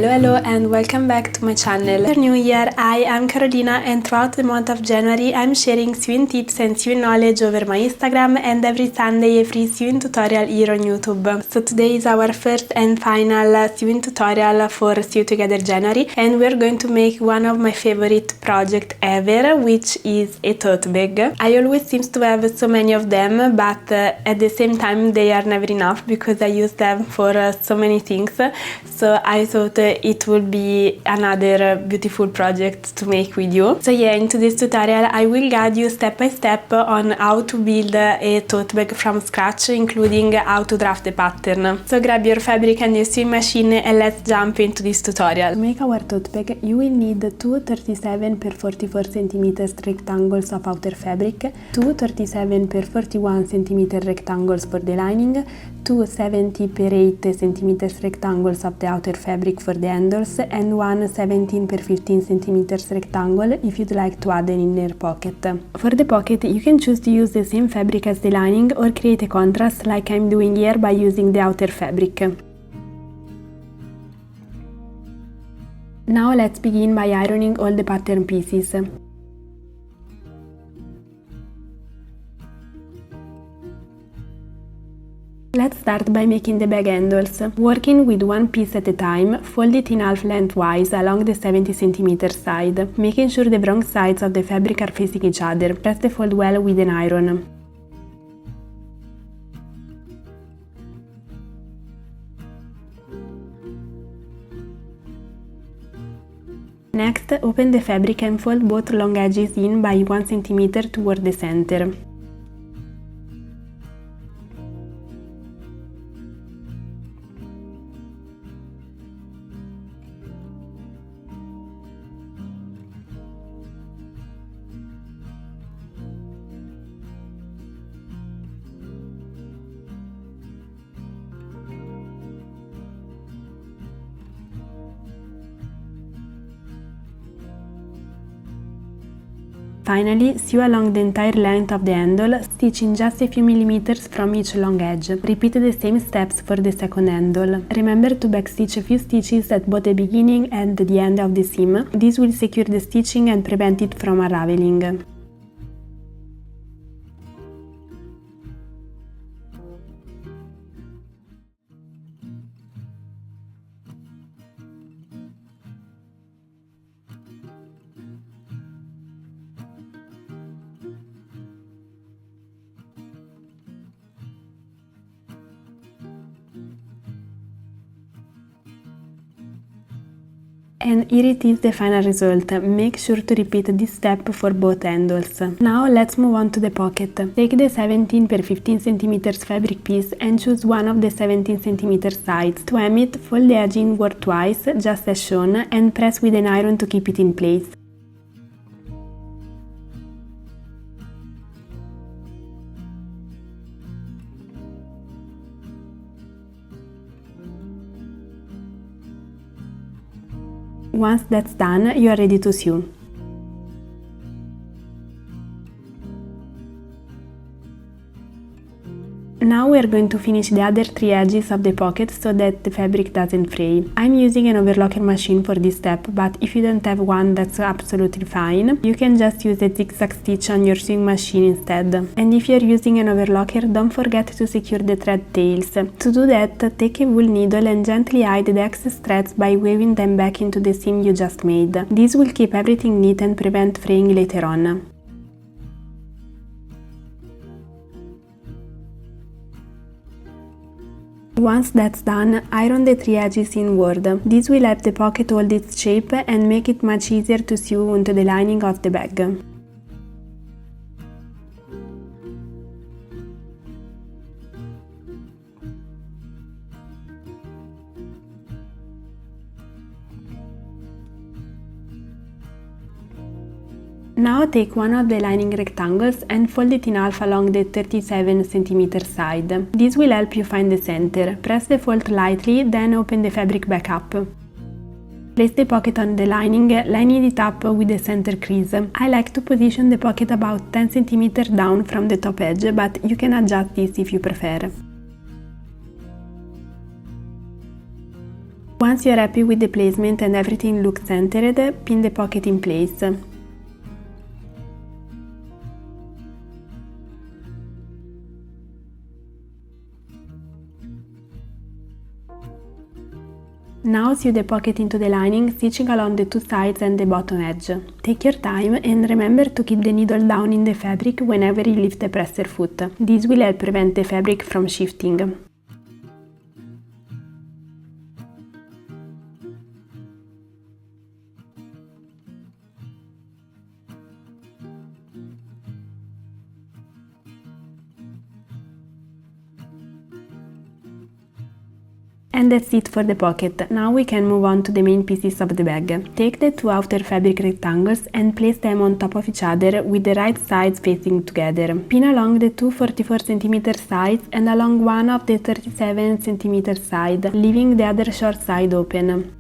Hello and welcome back to my channel. For New Year, I am Carolina and throughout the month of January I'm sharing sewing tips and sewing knowledge over my Instagram and every Sunday a free sewing tutorial here on YouTube. So today is our first and final sewing tutorial for Sew Together January, and we're going to make one of my favorite projects ever, which is a tote bag. I always seem to have so many of them, but at the same time they are never enough because I use them for so many things. So I thought it would be another beautiful project to make with you. So yeah, in today's tutorial I will guide you step by step on how to build a tote bag from scratch, including how to draft the pattern. So grab your fabric and your sewing machine and let's jump into this tutorial. To make our tote bag you will need two 37 x 44 cm rectangles of outer fabric, two 37 x 41 cm rectangles for the lining, two 70 x 8 cm rectangles of the outer fabric for the handles, and one 17 x 15 cm rectangle if you'd like to add an inner pocket. For the pocket you can choose to use the same fabric as the lining or create a contrast like I'm doing here by using the outer fabric. Now let's begin by ironing all the pattern pieces. Let's start by making the bag handles. Working with one piece at a time, fold it in half lengthwise along the 70 cm side, making sure the wrong sides of the fabric are facing each other. Press the fold well with an iron. Next, open the fabric and fold both long edges in by 1 cm toward the center. Finally, sew along the entire length of the handle, stitching just a few millimeters from each long edge. Repeat the same steps for the second handle. Remember to backstitch a few stitches at both the beginning and the end of the seam. This will secure the stitching and prevent it from unraveling. And here it is the final result. Make sure to repeat this step for both handles. Now let's move on to the pocket. Take the 17 x 15 cm fabric piece and choose one of the 17 cm sides. To hem it, fold the edge inward twice, just as shown, and press with an iron to keep it in place. Once that's done, you are ready to sew. Now we are going to finish the other three edges of the pocket so that the fabric doesn't fray. I'm using an overlocker machine for this step, but if you don't have one, that's absolutely fine. You can just use a zigzag stitch on your sewing machine instead. And if you're using an overlocker, don't forget to secure the thread tails. To do that, take a wool needle and gently hide the excess threads by waving them back into the seam you just made. This will keep everything neat and prevent fraying later on. Once that's done, iron the three edges inward. This will help the pocket hold its shape and make it much easier to sew onto the lining of the bag. Now take one of the lining rectangles and fold it in half along the 37 cm side. This will help you find the center. Press the fold lightly, then open the fabric back up. Place the pocket on the lining, lining it up with the center crease. I like to position the pocket about 10 cm down from the top edge, but you can adjust this if you prefer. Once you're happy with the placement and everything looks centered, pin the pocket in place. Now sew the pocket into the lining, stitching along the two sides and the bottom edge. Take your time and remember to keep the needle down in the fabric whenever you lift the presser foot. This will help prevent the fabric from shifting. And that's it for the pocket. Now we can move on to the main pieces of the bag. Take the two outer fabric rectangles and place them on top of each other with the right sides facing together. Pin along the two 44 cm sides and along one of the 37 cm side, leaving the other short side open.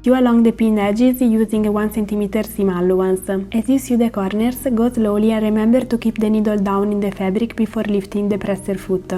Sew along the pinned edges using a 1 cm seam allowance. As you sew the corners, go slowly and remember to keep the needle down in the fabric before lifting the presser foot.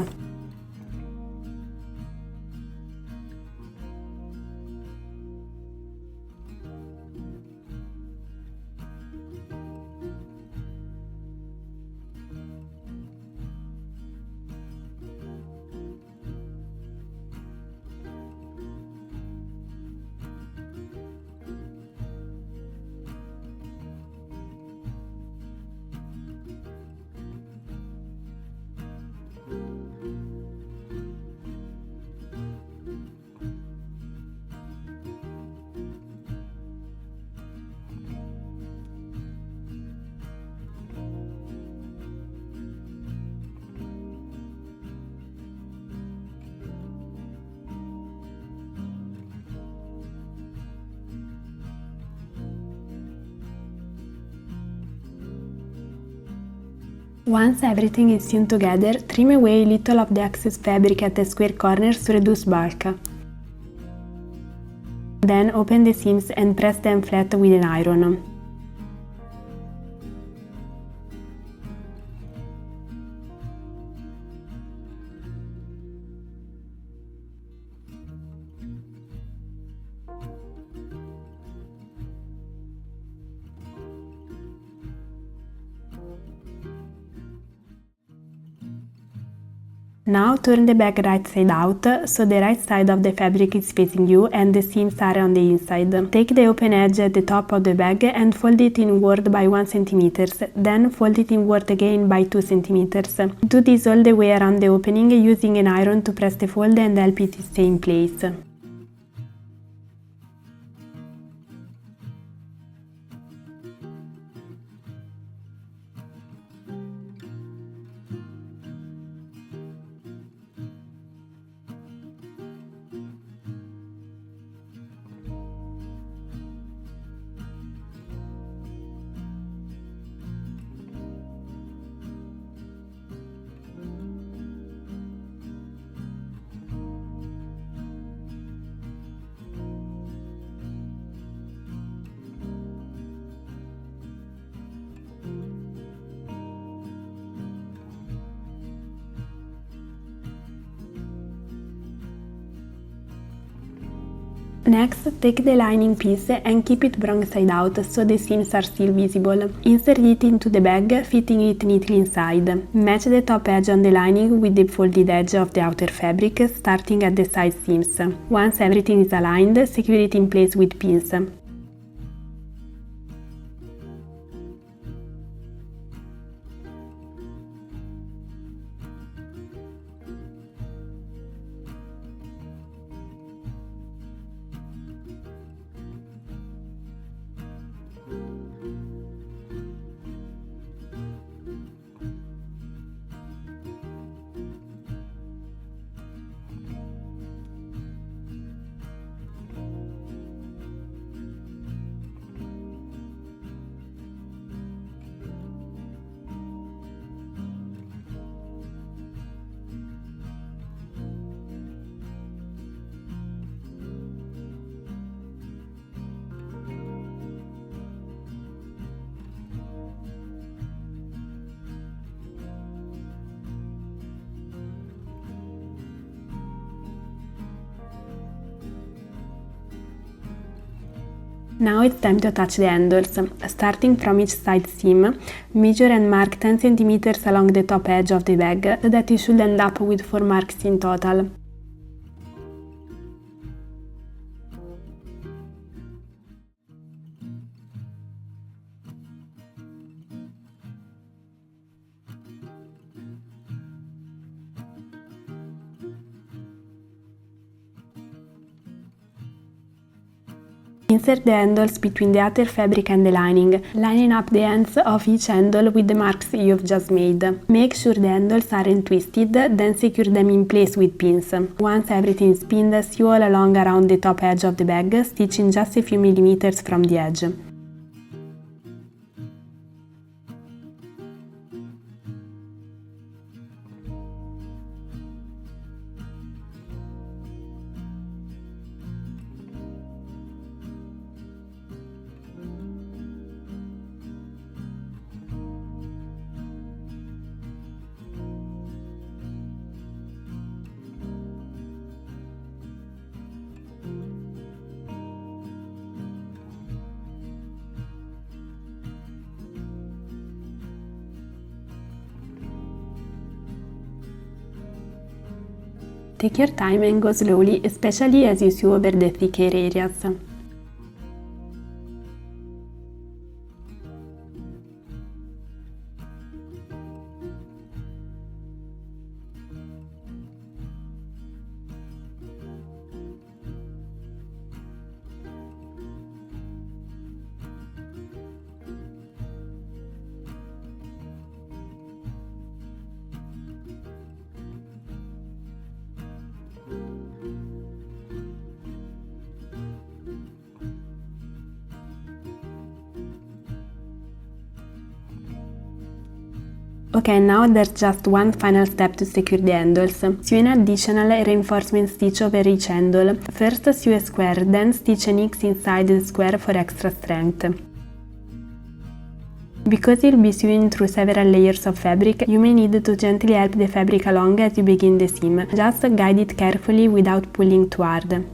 Once everything is sewn together, trim away a little of the excess fabric at the square corners to reduce bulk. Then open the seams and press them flat with an iron. Now turn the bag right side out, so the right side of the fabric is facing you and the seams are on the inside. Take the open edge at the top of the bag and fold it inward by 1 cm, then fold it inward again by 2 cm. Do this all the way around the opening using an iron to press the fold and help it stay in place. Next, take the lining piece and keep it wrong side out so the seams are still visible. Insert it into the bag, fitting it neatly inside. Match the top edge on the lining with the folded edge of the outer fabric, starting at the side seams. Once everything is aligned, secure it in place with pins. Now it's time to attach the handles. Starting from each side seam, measure and mark 10 cm along the top edge of the bag, so that you should end up with 4 marks in total. Insert the handles between the outer fabric and the lining, lining up the ends of each handle with the marks you've just made. Make sure the handles aren't twisted, then secure them in place with pins. Once everything is pinned, sew all along around the top edge of the bag, stitching just a few millimeters from the edge. Take your time and go slowly, especially as you sew over the thicker areas. Okay, now there's just one final step to secure the handles. Sew an additional reinforcement stitch over each handle. First sew a square, then stitch an X inside the square for extra strength. Because you'll be sewing through several layers of fabric, you may need to gently help the fabric along as you begin the seam. Just guide it carefully without pulling too hard.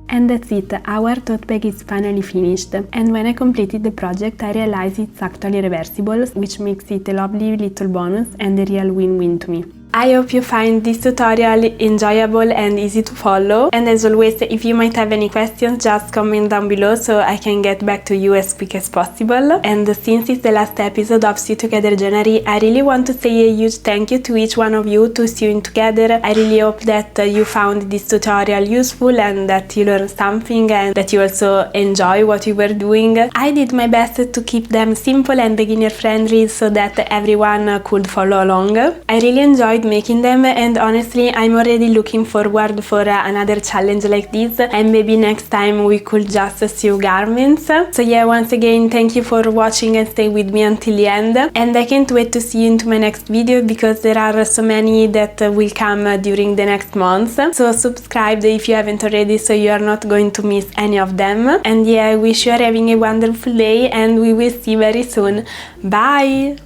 And that's it, our tote bag is finally finished, and when I completed the project I realized it's actually reversible, which makes it a lovely little bonus and a real win-win to me. I hope you find this tutorial enjoyable and easy to follow, and as always, if you might have any questions, just comment down below so I can get back to you as quick as possible. And since it's the last episode of Sew Together January, I really want to say a huge thank you to each one of you to sewing together. I really hope that you found this tutorial useful and that you learned something and that you also enjoy what you were doing. I did my best to keep them simple and beginner friendly so that everyone could follow along. I really enjoyed making them, and honestly I'm already looking forward for another challenge like this, and maybe next time we could just sew garments. So yeah, once again thank you for watching and stay with me until the end, and I can't wait to see you into my next video because there are so many that will come during the next months. So subscribe if you haven't already so you are not going to miss any of them. And yeah, I wish you are having a wonderful day and we will see you very soon. Bye!